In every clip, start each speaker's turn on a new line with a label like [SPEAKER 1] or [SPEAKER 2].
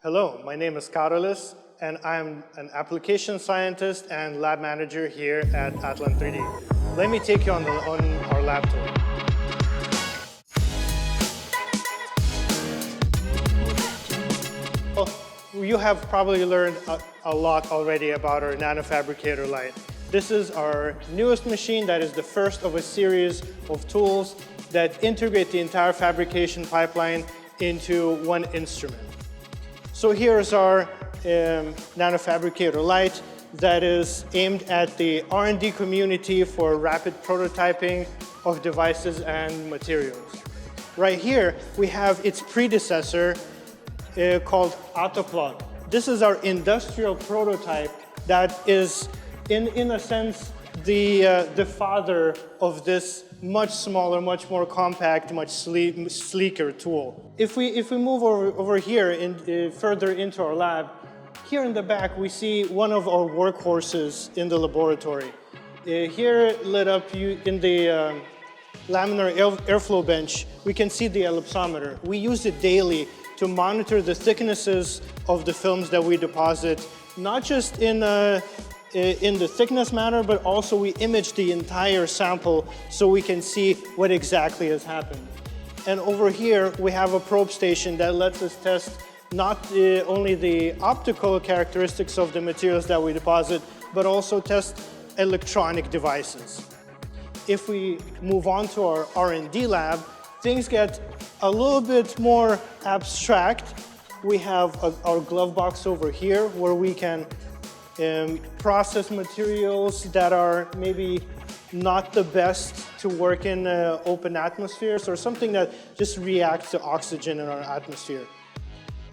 [SPEAKER 1] Hello, my name is Karolis, and I'm an application scientist and lab manager here at ATLANT 3D. Let me take you on our lab tour. Well, you have probably learned a lot already about our Nanofabricator line. This is our newest machine that is the first of a series of tools that integrate the entire fabrication pipeline into one instrument. So here's our Nanofabricator Lite that is aimed at the R&D community for rapid prototyping of devices and materials. Right here, we have its predecessor called ATLANT. This is our industrial prototype that is, in a sense, the father of this much smaller, much more compact, much sleeker tool. If we move over here further into our lab, here in the back we see one of our workhorses in the laboratory. Here lit up in the laminar airflow bench, we can see the ellipsometer. We use it daily to monitor the thicknesses of the films that we deposit, not just in the thickness matter, but also we image the entire sample so we can see what exactly has happened. And over here, we have a probe station that lets us test not only the optical characteristics of the materials that we deposit, but also test electronic devices. If we move on to our R&D lab, things get a little bit more abstract. We have our glove box over here where we can process materials that are maybe not the best to work in open atmospheres or something that just reacts to oxygen in our atmosphere.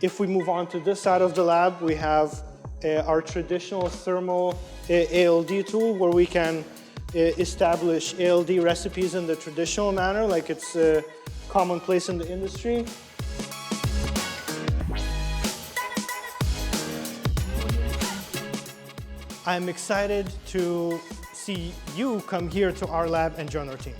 [SPEAKER 1] If we move on to this side of the lab, we have our traditional thermal ALD tool where we can establish ALD recipes in the traditional manner like it's commonplace in the industry. I'm excited to see you come here to our lab and join our team.